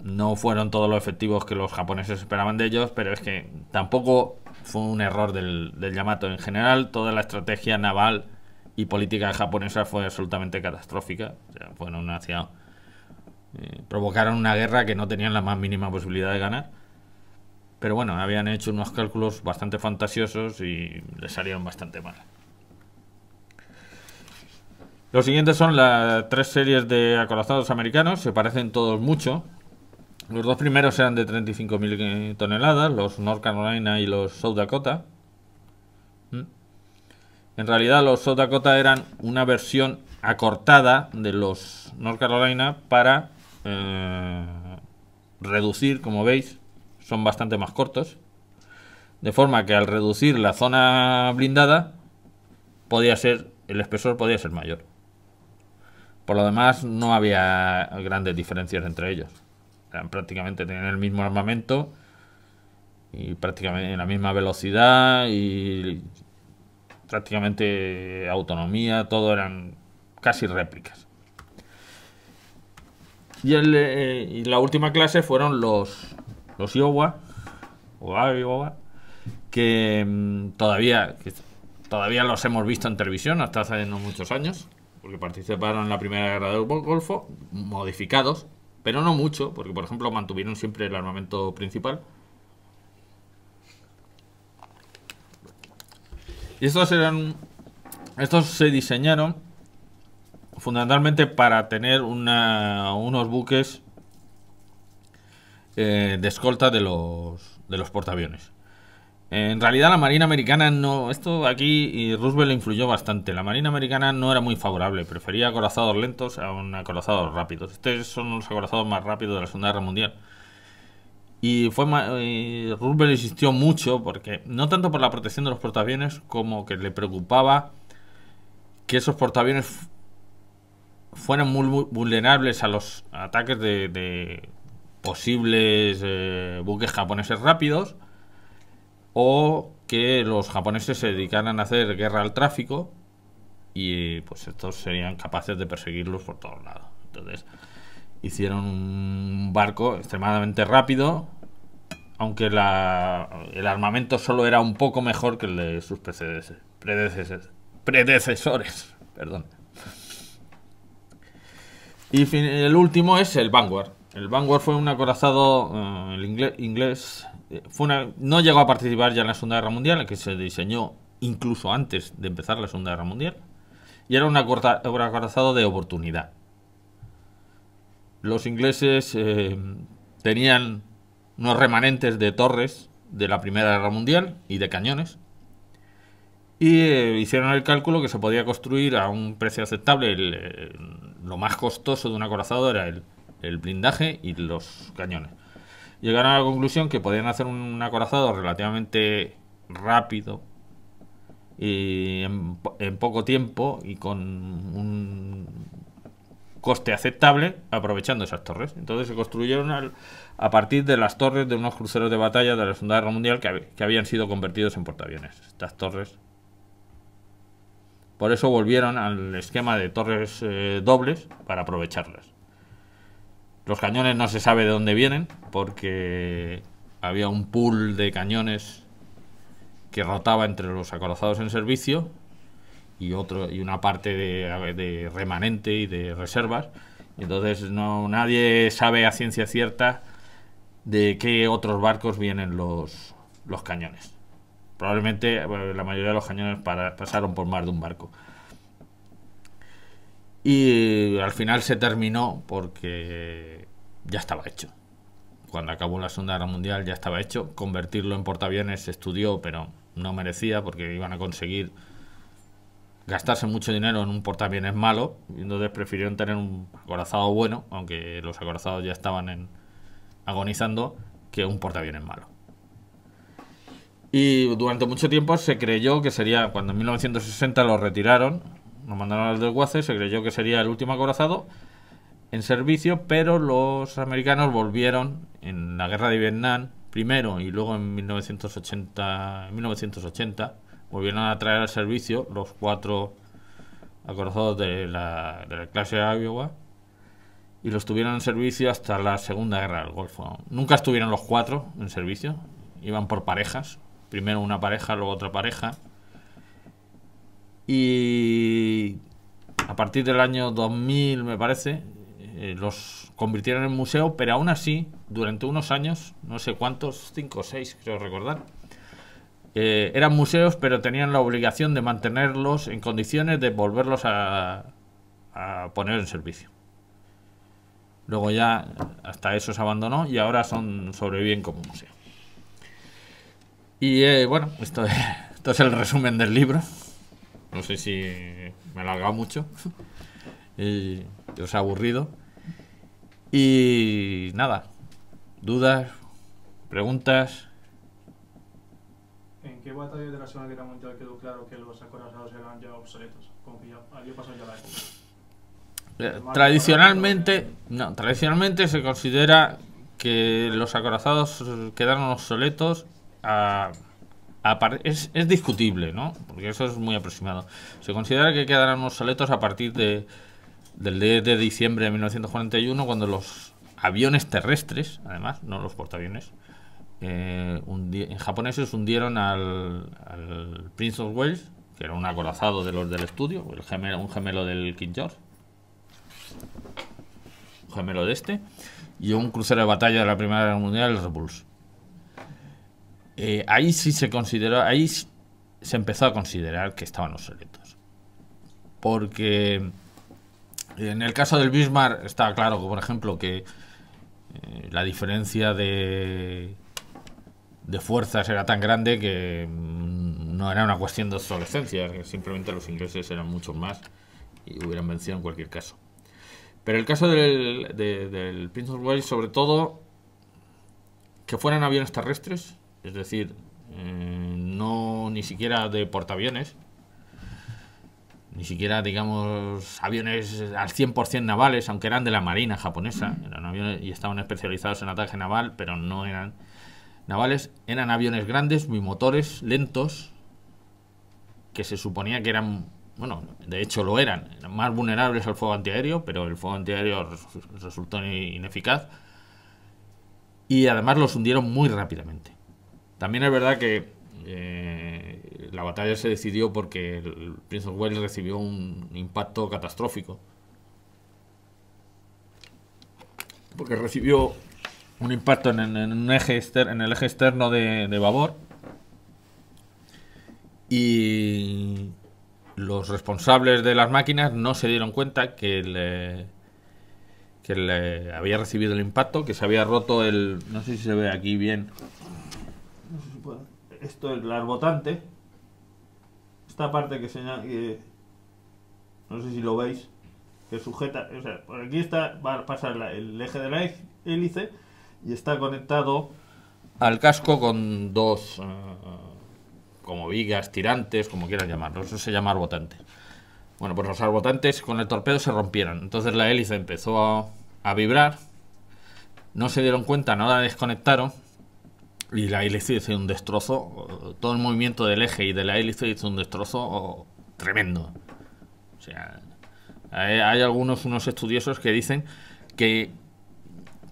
no fueron todos los efectivos que los japoneses esperaban de ellos, pero es que tampoco fue un error del Yamato. En general, toda la estrategia naval y política japonesa fue absolutamente catastrófica. O sea, fueron hacia... provocaron una guerra que no tenían la más mínima posibilidad de ganar. Pero bueno, habían hecho unos cálculos bastante fantasiosos y les salieron bastante mal. Los siguientes son las 3 series de acorazados americanos. Se parecen todos mucho. Los 2 primeros eran de 35.000 toneladas, los North Carolina y los South Dakota. En realidad los South Dakota eran una versión acortada de los North Carolina para reducir, como veis, son bastante más cortos. De forma que al reducir la zona blindada, el espesor podía ser mayor. Por lo demás, no había grandes diferencias entre ellos. Prácticamente tenían el mismo armamento y prácticamente la misma velocidad y prácticamente autonomía, todo eran casi réplicas. Y la última clase fueron los Iowa, que todavía los hemos visto en televisión hasta hace no muchos años, porque participaron en la primera guerra del Golfo, modificados, pero no mucho, porque por ejemplo mantuvieron siempre el armamento principal. Y estos se diseñaron fundamentalmente para tener unos buques de escolta de los portaaviones. En realidad la Marina Americana no... Esto aquí y Roosevelt influyó bastante. La Marina Americana no era muy favorable. Prefería acorazados lentos a acorazados rápidos. Estos son los acorazados más rápidos de la Segunda Guerra Mundial. Y Roosevelt insistió mucho, porque no tanto por la protección de los portaaviones, como que le preocupaba que esos portaaviones fueran muy vulnerables a los ataques de posibles buques japoneses rápidos, o que los japoneses se dedicaran a hacer guerra al tráfico y pues estos serían capaces de perseguirlos por todos lados. Entonces hicieron un barco extremadamente rápido, aunque el armamento solo era un poco mejor que el de sus predecesores. Perdón. Y el último es el Vanguard. El Vanguard fue un acorazado inglés. No llegó a participar ya en la Segunda Guerra Mundial, que se diseñó incluso antes de empezar la Segunda Guerra Mundial, y era un acorazado de oportunidad. Los ingleses tenían unos remanentes de torres de la Primera Guerra Mundial y de cañones, y hicieron el cálculo que se podía construir a un precio aceptable. Lo más costoso de un acorazado era el blindaje y los cañones. Llegaron a la conclusión que podían hacer un acorazado relativamente rápido y en poco tiempo y con un coste aceptable, aprovechando esas torres. Entonces se construyeron a partir de las torres de unos cruceros de batalla de la Segunda Guerra Mundial que habían sido convertidos en portaaviones. Estas torres, por eso volvieron al esquema de torres dobles para aprovecharlas. Los cañones no se sabe de dónde vienen, porque había un pool de cañones que rotaba entre los acorazados en servicio y una parte de remanente y de reservas. Entonces nadie sabe a ciencia cierta de qué otros barcos vienen los cañones. Probablemente la mayoría de los cañones pasaron por más de un barco. Y al final se terminó porque ya estaba hecho. Cuando acabó la Segunda Guerra Mundial ya estaba hecho. Convertirlo en portaaviones se estudió, pero no merecía, porque iban a conseguir gastarse mucho dinero en un portaaviones malo, y entonces prefirieron tener un acorazado bueno, aunque los acorazados ya estaban agonizando, que un portaaviones malo. Y durante mucho tiempo se creyó que sería, cuando en 1960 lo retiraron, lo mandaron al desguace, se creyó que sería el último acorazado, en servicio, pero los americanos volvieron en la guerra de Vietnam primero y luego en 1980 volvieron a traer al servicio los 4 acorazados de la clase Iowa y los tuvieron en servicio hasta la Segunda Guerra del Golfo. Nunca estuvieron los 4 en servicio, iban por parejas, primero una pareja, luego otra pareja, y a partir del año 2000 me parece los convirtieron en museo, pero aún así durante unos años, no sé cuántos, 5 o 6 creo recordar, eran museos, pero tenían la obligación de mantenerlos en condiciones de volverlos a poner en servicio. Luego ya hasta eso se abandonó y ahora sobreviven como museo. Y bueno, esto es el resumen del libro. No sé si me he alargado mucho y os ha aburrido. Y nada, dudas, preguntas. ¿En qué batalla de la Segunda Guerra Mundial quedó claro que los acorazados eran ya obsoletos? Como que ya había pasado ya la época. Tradicionalmente se considera que los acorazados quedaron obsoletos es discutible, ¿no? Porque eso es muy aproximado. Se considera que quedaron obsoletos a partir del 10 de diciembre de 1941, cuando los aviones terrestres, además, no los portaaviones, japoneses hundieron al Prince of Wales, que era un acorazado de los del estudio, un gemelo del King George, un gemelo de este, y un crucero de batalla de la Primera Guerra Mundial, el Repulse. Ahí sí se empezó a considerar que estaban obsoletos, porque en el caso del Bismarck estaba claro que, por ejemplo, que la diferencia de fuerzas era tan grande que no era una cuestión de obsolescencia, que simplemente los ingleses eran muchos más y hubieran vencido en cualquier caso. Pero el caso del Prince of Wales, sobre todo, que fueran aviones terrestres, es decir, no ni siquiera de portaaviones, ni siquiera, digamos, aviones al 100% navales, aunque eran de la marina japonesa, eran aviones y estaban especializados en ataque naval, pero no eran navales, eran aviones grandes, bimotores, lentos, que se suponía que eran, bueno, de hecho lo eran más vulnerables al fuego antiaéreo, pero el fuego antiaéreo resultó ineficaz, y además los hundieron muy rápidamente. También es verdad que la batalla se decidió porque el Prince of Wales recibió un impacto catastrófico, porque recibió un impacto en el eje externo de babor, y los responsables de las máquinas no se dieron cuenta que le había recibido el impacto, que se había roto no sé si se ve aquí bien, no sé si puedo, esto es el arbotante, esta parte que señala, no sé si lo veis, que sujeta, o sea, por aquí va a pasar el eje de la hélice y está conectado al casco con dos como vigas, tirantes, como quieran llamarlo. Eso se llama arbotante. Bueno, pues los arbotantes con el torpedo se rompieron, entonces la hélice empezó a vibrar, no se dieron cuenta, no la desconectaron y la hélice hizo un destrozo. Todo el movimiento del eje y de la hélice hizo un destrozo tremendo. O sea, hay unos estudiosos que dicen que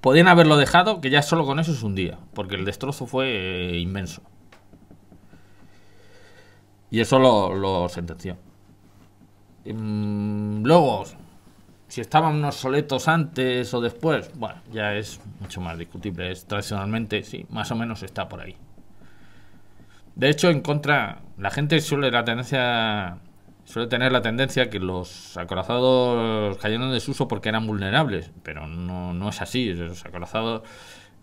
podían haberlo dejado, que ya solo con eso se hundía, porque el destrozo fue inmenso. Y eso lo sentenció. Luego, si estaban obsoletos antes o después, bueno, ya es mucho más discutible. Tradicionalmente, sí, más o menos está por ahí. De hecho, la gente suele tener la tendencia que los acorazados cayeron en desuso porque eran vulnerables, pero no es así. Los acorazados,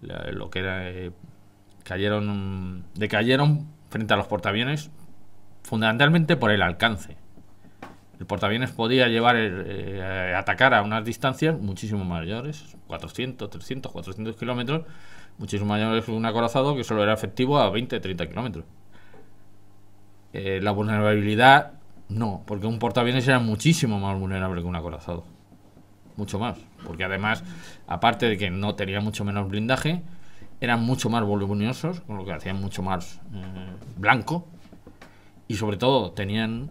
lo que era, decayeron frente a los portaaviones fundamentalmente por el alcance. El portaaviones podía atacar a unas distancias muchísimo mayores, 400, 300, 400 kilómetros, muchísimo mayores que un acorazado que solo era efectivo a 20, 30 kilómetros. La vulnerabilidad no, porque un portaaviones era muchísimo más vulnerable que un acorazado. mucho más, porque además, aparte de que no tenían mucho menos blindaje, eran mucho más voluminosos, con lo que hacían mucho más blanco, y sobre todo tenían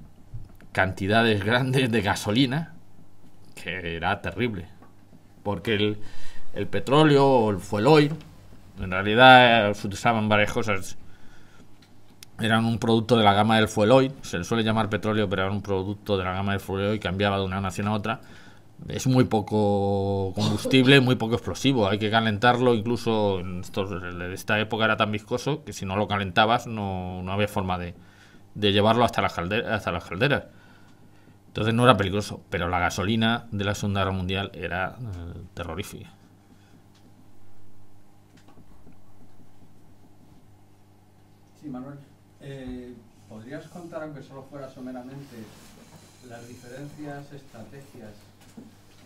cantidades grandes de gasolina, que era terrible, porque el petróleo o el fuel oil, en realidad se usaban varias cosas. Eran un producto de la gama del fuel oil, se le suele llamar petróleo, pero era un producto de la gama del fuel oil, cambiaba de una nación a otra. Es muy poco combustible, muy poco explosivo, hay que calentarlo, incluso en esta época era tan viscoso que si no lo calentabas no había forma de llevarlo hasta las calderas. Entonces no era peligroso, pero la gasolina de la Segunda Guerra Mundial era terrorífica. Sí, Manuel. ¿Podrías contar, aunque solo fuera someramente, las diferencias, estrategias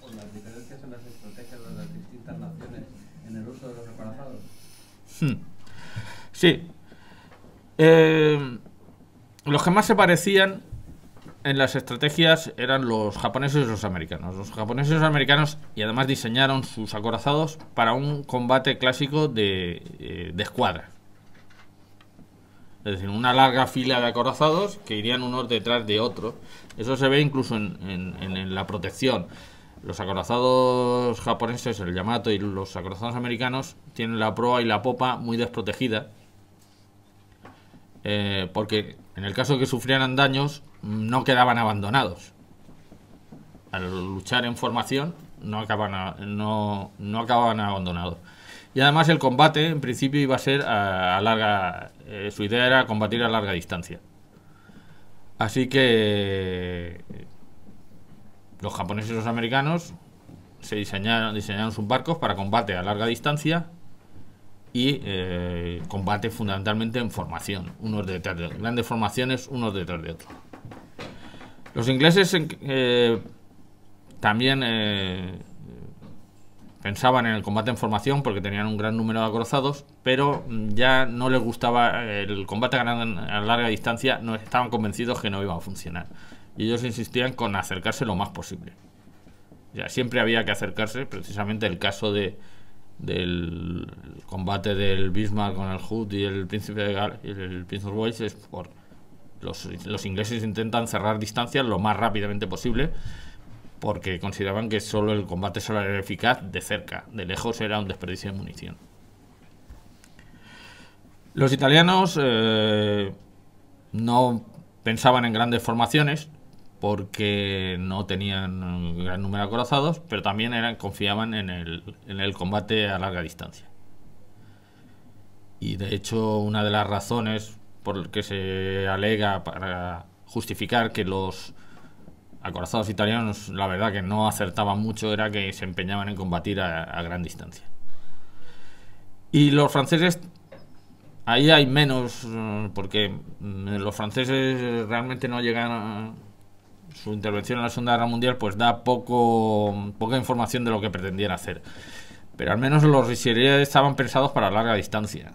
o las diferencias en las estrategias de las distintas naciones en el uso de los acorazados? Sí. Los que más se parecían en las estrategias eran los japoneses y los americanos. Los japoneses y los americanos, y además diseñaron sus acorazados para un combate clásico de escuadra. Es decir, una larga fila de acorazados que irían unos detrás de otros. Eso se ve incluso en la protección. Los acorazados japoneses, el Yamato, y los acorazados americanos tienen la proa y la popa muy desprotegida. Porque en el caso de que sufrieran daños, no quedaban abandonados. Al luchar en formación, no acababan abandonados. Y además el combate, en principio, iba a ser a larga... su idea era combatir a larga distancia. Así que los japoneses y los americanos diseñaron sus barcos para combate a larga distancia y combate fundamentalmente en formación, unos detrás de otros, grandes formaciones unos detrás de otros. Los ingleses también pensaban en el combate en formación porque tenían un gran número de acorazados, pero ya no les gustaba el combate a larga distancia, no estaban convencidos que no iba a funcionar. Y ellos insistían con acercarse lo más posible. Ya siempre había que acercarse, precisamente el caso del combate del Bismarck con el Hood y el Príncipe de Gales y el Prince of Wales es por los ingleses intentan cerrar distancias lo más rápidamente posible, porque consideraban que solo el combate solo era eficaz de cerca, de lejos era un desperdicio de munición. Los italianos no pensaban en grandes formaciones porque no tenían un gran número de acorazados, pero también confiaban en el combate a larga distancia. Y de hecho, una de las razones por las que se alega para justificar que los acorazados italianos, la verdad que no acertaban mucho, era que se empeñaban en combatir a gran distancia. Y los franceses, ahí hay menos, porque los franceses realmente no llegan a su intervención en la Segunda Guerra Mundial, pues da poca información de lo que pretendían hacer. Pero al menos los Richelieu estaban pensados para larga distancia.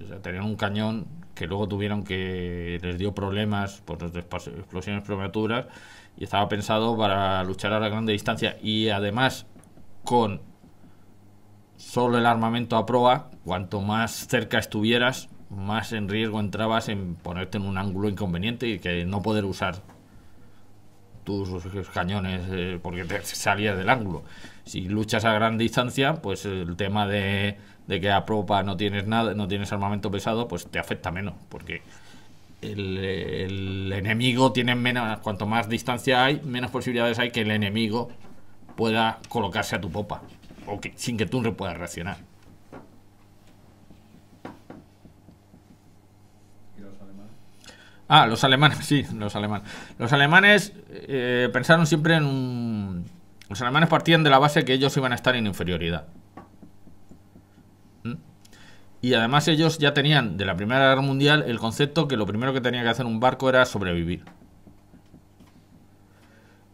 O sea, tenían un cañón que luego les dio problemas por las explosiones prematuras, y estaba pensado para luchar a la grande distancia. Y además, con solo el armamento a proa, cuanto más cerca estuvieras, más en riesgo entrabas en ponerte en un ángulo inconveniente y que no poder usar tus cañones porque te salías del ángulo. Si luchas a gran distancia, pues el tema de que a proa no tienes nada, no tienes armamento pesado, pues te afecta menos, porque el enemigo tiene menos, cuanto más distancia hay, menos posibilidades hay que el enemigo pueda colocarse a tu popa sin que tú puedas reaccionar. ¿Y los alemanes? Los alemanes, sí, los alemanes. Los alemanes pensaron siempre los alemanes partían de la base que ellos iban a estar en inferioridad. Y además ellos ya tenían de la Primera Guerra Mundial el concepto que lo primero que tenía que hacer un barco era sobrevivir.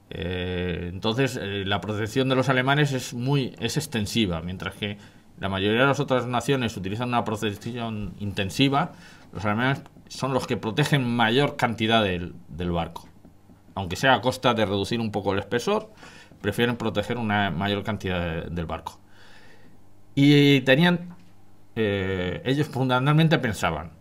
Entonces la protección de los alemanes es extensiva, mientras que la mayoría de las otras naciones utilizan una protección intensiva. Los alemanes son los que protegen mayor cantidad del barco, aunque sea a costa de reducir un poco el espesor, prefieren proteger una mayor cantidad del barco. Y tenían, ellos fundamentalmente pensaban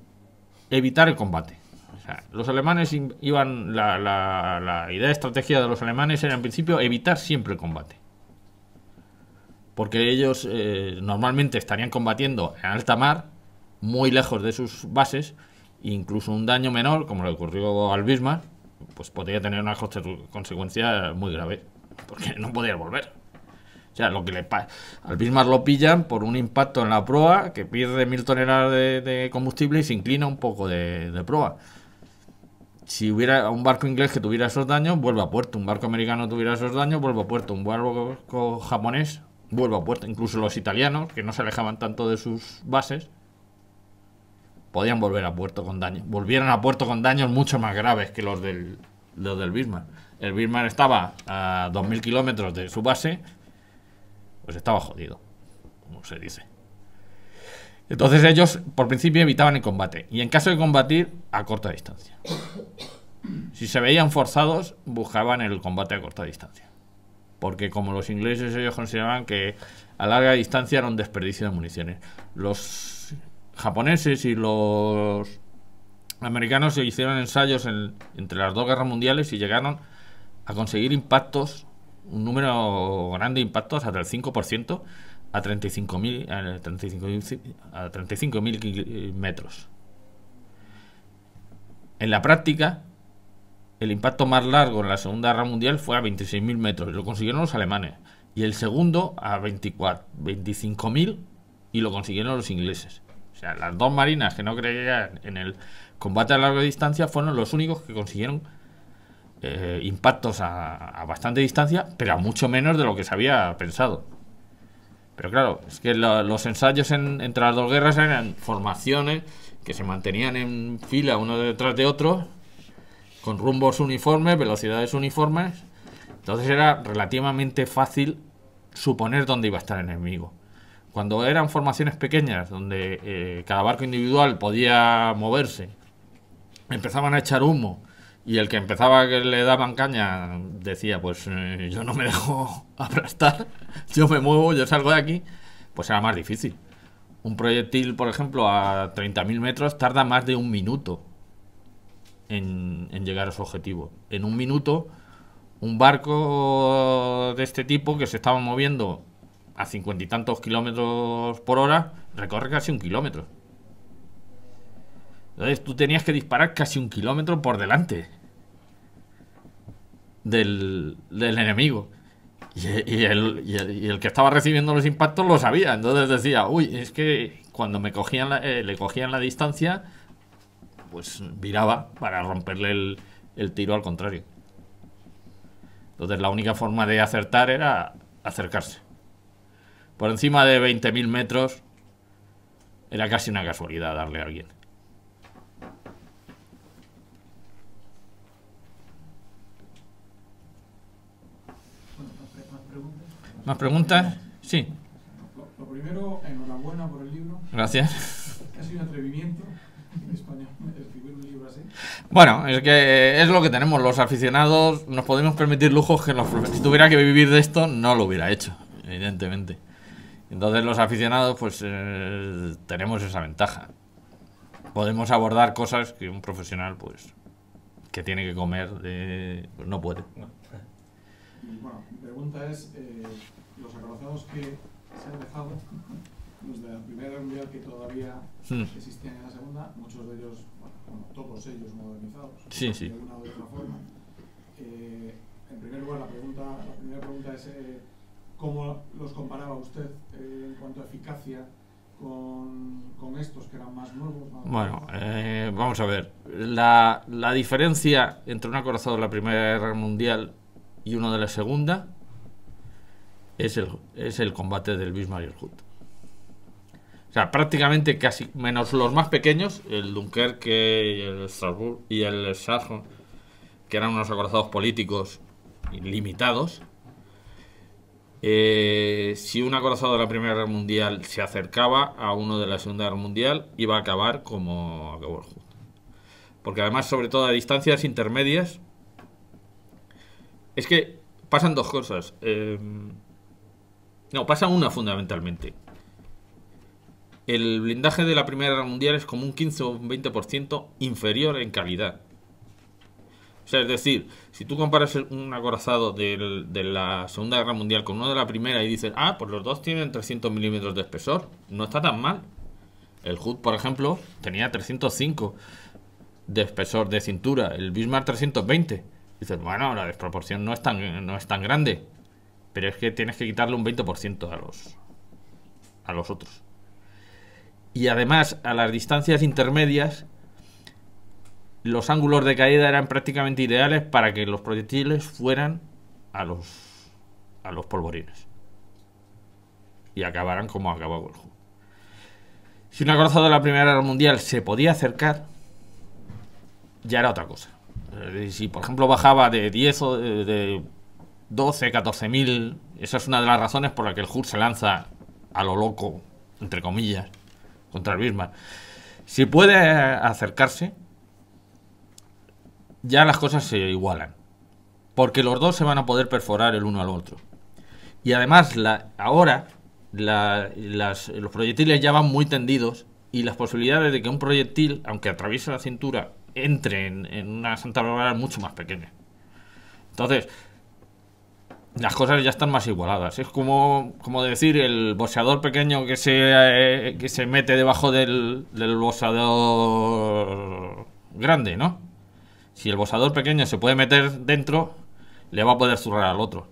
evitar el combate. O sea, los alemanes iban, la idea estrategia de los alemanes era en principio evitar siempre el combate. Porque ellos normalmente estarían combatiendo en alta mar, muy lejos de sus bases, e incluso un daño menor, como le ocurrió al Bismarck, pues podría tener una consecuencia muy grave, porque no podía volver. O sea, lo que al Bismarck lo pillan por un impacto en la proa, que pierde 1000 toneladas de combustible y se inclina un poco de proa. Si hubiera un barco inglés que tuviera esos daños, vuelve a puerto. Un barco americano tuviera esos daños, vuelve a puerto. Un barco japonés vuelve a puerto. Incluso los italianos, que no se alejaban tanto de sus bases, podían volver a puerto con daños. Volvieron a puerto con daños mucho más graves que los del Bismarck. El Bismarck estaba a 2000 kilómetros de su base, pues estaba jodido, como se dice. Entonces ellos, por principio, evitaban el combate. Y en caso de combatir, a corta distancia. Si se veían forzados, buscaban el combate a corta distancia. Porque como los ingleses, ellos consideraban que a larga distancia era un desperdicio de municiones. Los japoneses y los americanos se hicieron ensayos entre las dos guerras mundiales y llegaron a conseguir impactos, un número grande de impactos, hasta el 5%, a 35.000 metros. En la práctica, el impacto más largo en la Segunda Guerra Mundial fue a 26.000 metros, y lo consiguieron los alemanes. Y el segundo a 25.000, y lo consiguieron los ingleses. O sea, las dos marinas que no creían en el combate a larga distancia fueron los únicos que consiguieron impactos a bastante distancia, pero a mucho menos de lo que se había pensado. Pero claro, es que los ensayos entre las dos guerras eran formaciones que se mantenían en fila uno detrás de otro, con rumbos uniformes, velocidades uniformes. Entonces era relativamente fácil suponer dónde iba a estar el enemigo. Cuando eran formaciones pequeñas, donde cada barco individual podía moverse, empezaban a echar humo, y el que empezaba, que le daban caña, decía, pues yo no me dejo aplastar, yo me muevo, yo salgo de aquí, pues era más difícil. Un proyectil, por ejemplo, a 30.000 metros tarda más de un minuto en llegar a su objetivo. En un minuto, un barco de este tipo, que se estaba moviendo a 50 y tantos kilómetros por hora, recorre casi 1 kilómetro. Entonces tú tenías que disparar casi 1 kilómetro por delante del enemigo. Y el que estaba recibiendo los impactos lo sabía. Entonces decía, uy, es que cuando le cogían la distancia, pues viraba para romperle el tiro al contrario. Entonces la única forma de acertar era acercarse. Por encima de 20.000 metros era casi una casualidad darle a alguien. ¿Más preguntas? Sí. Lo primero, enhorabuena por el libro. Gracias. Ha sido un atrevimiento en español escribir un libro así. Bueno, es que es lo que tenemos los aficionados. Nos podemos permitir lujos que si tuviera que vivir de esto, no lo hubiera hecho, evidentemente. Entonces los aficionados, pues tenemos esa ventaja. Podemos abordar cosas que un profesional, pues, que tiene que comer, pues no puede. Y bueno, mi pregunta es, los acorazados que se han dejado, los de la Primera Guerra Mundial que todavía existían en la Segunda, muchos de ellos, bueno, todos ellos modernizados, sí, sí, de una u otra forma. En primer lugar, la primera pregunta es, ¿cómo los comparaba usted en cuanto a eficacia con estos que eran más nuevos? Bueno, vamos a ver. La diferencia entre un acorazado de la Primera Guerra Mundial y uno de la Segunda es el combate del Bismarck y el Hood. O sea, prácticamente casi, menos los más pequeños, el Dunkerque y el Strasbourg y el Sargon, que eran unos acorazados políticos limitados. Si un acorazado de la Primera Guerra Mundial se acercaba a uno de la Segunda Guerra Mundial, iba a acabar como acabó el Hood. Porque además, sobre todo a distancias intermedias, es que pasan dos cosas. No, pasa una fundamentalmente. El blindaje de la Primera Guerra Mundial es como un 15 o un 20% inferior en calidad. O sea, es decir, si tú comparas un acorazado de la Segunda Guerra Mundial con uno de la Primera y dices, pues los dos tienen 300 milímetros de espesor, no está tan mal. El Hood, por ejemplo, tenía 305 de espesor de cintura, el Bismarck 320. Dices, bueno, la desproporción no es tan grande, pero es que tienes que quitarle un 20% a los otros. Y además, a las distancias intermedias, los ángulos de caída eran prácticamente ideales para que los proyectiles fueran a los polvorines y acabaran como acabó el juego. Si un acorazado de la Primera Guerra Mundial se podía acercar, ya era otra cosa. Si por ejemplo bajaba de 10 o de 12, 14.000, esa es una de las razones por la que el Hood se lanza a lo loco, entre comillas, contra el Bismarck. Si puede acercarse, ya las cosas se igualan, porque los dos se van a poder perforar el uno al otro. Y además ahora los proyectiles ya van muy tendidos y las posibilidades de que un proyectil, aunque atraviese la cintura, entre en una Santa Bárbara es mucho más pequeña. Entonces las cosas ya están más igualadas. Es como decir el boxeador pequeño que se mete debajo del boxeador grande, ¿no? Si el boxeador pequeño se puede meter dentro, le va a poder zurrar al otro.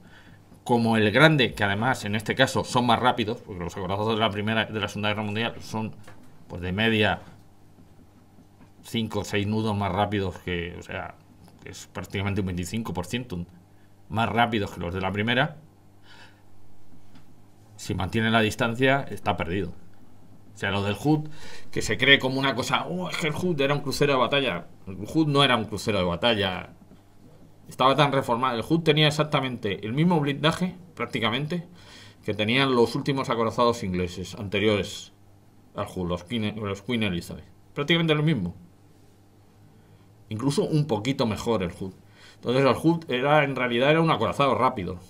Como el grande, que además en este caso son más rápidos, porque los acorazados de la Segunda Guerra Mundial son pues de media 5 o 6 nudos más rápidos que, o sea, es prácticamente un 25% más rápidos que los de la primera. Si mantiene la distancia, está perdido. O sea, lo del Hood, que se cree como una cosa, es que el Hood era un crucero de batalla. El Hood no era un crucero de batalla. Estaba tan reformado. El Hood tenía exactamente el mismo blindaje, prácticamente, que tenían los últimos acorazados ingleses anteriores al Hood, los Queen Elizabeth. Prácticamente lo mismo. Incluso un poquito mejor el Hood. Entonces el Hood en realidad era un acorazado rápido.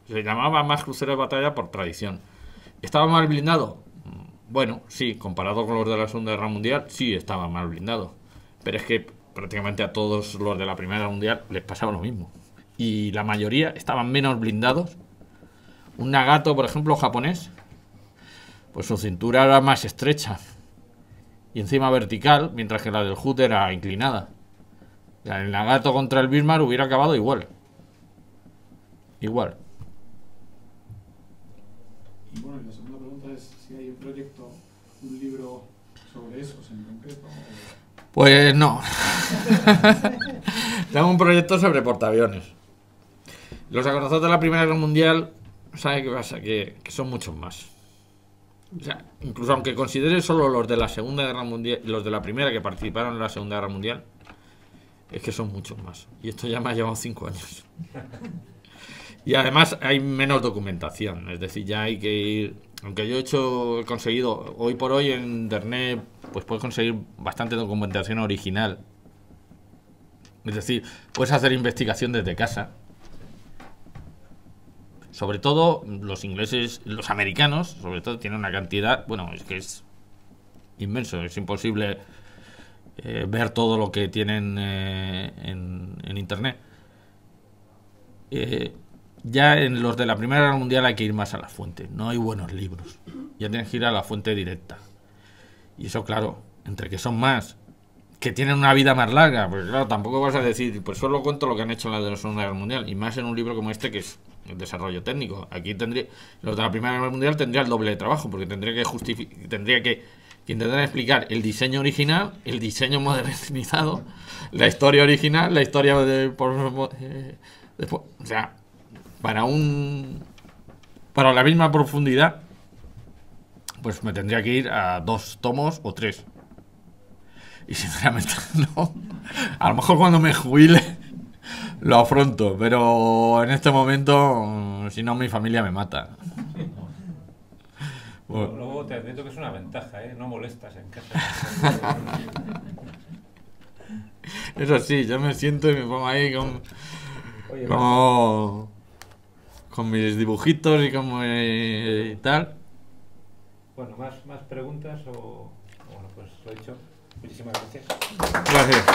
Se llamaba más crucero de batalla por tradición. ¿Estaba mal blindado? Bueno, sí, comparado con los de la Segunda Guerra Mundial, sí estaba mal blindado. Pero es que prácticamente a todos los de la Primera Guerra Mundial les pasaba lo mismo. Y la mayoría estaban menos blindados. Un Nagato, por ejemplo, japonés, pues su cintura era más estrecha y encima vertical, mientras que la del Hood era inclinada. El Nagato contra el Bismarck hubiera acabado igual. Igual. Y bueno, y la segunda pregunta es si hay un proyecto, un libro sobre esos en concreto. Pues no. Tengo un proyecto sobre portaaviones. Los acorazados de la Primera Guerra Mundial, ¿sabe qué pasa? Que son muchos más. O sea, incluso aunque consideres solo los de la Segunda Guerra Mundial, los de la Primera que participaron en la Segunda Guerra Mundial, es que son muchos más. Y esto ya me ha llevado 5 años. Y además hay menos documentación. Es decir, ya hay que ir... Aunque yo he conseguido, hoy por hoy en internet, pues puedes conseguir bastante documentación original. Es decir, puedes hacer investigación desde casa. Sobre todo los ingleses, los americanos, sobre todo, tienen una cantidad... Bueno, es que es inmenso. Es imposible ver todo lo que tienen en internet. Ya en los de la Primera Guerra Mundial hay que ir más a la fuente. No hay buenos libros. Ya tienes que ir a la fuente directa. Y eso, claro, entre que son más, que tienen una vida más larga, porque claro, tampoco vas a decir, pues solo cuento lo que han hecho en la de la Segunda Guerra Mundial. Y más en un libro como este, que es el desarrollo técnico. Aquí los de la Primera Guerra Mundial tendría el doble de trabajo, porque tendría que intentar explicar el diseño original, el diseño modernizado, la historia original, la historia después, o sea, para la misma profundidad, pues me tendría que ir a 2 tomos o 3. Y sinceramente no. A lo mejor cuando me jubile lo afronto, pero en este momento, si no, mi familia me mata. Bueno. Luego te admito que es una ventaja, no molestas en casa. Eso sí, yo me siento y me pongo ahí como con mis dibujitos y como y tal. Bueno, más preguntas o bueno, pues lo he hecho. Muchísimas gracias. Gracias.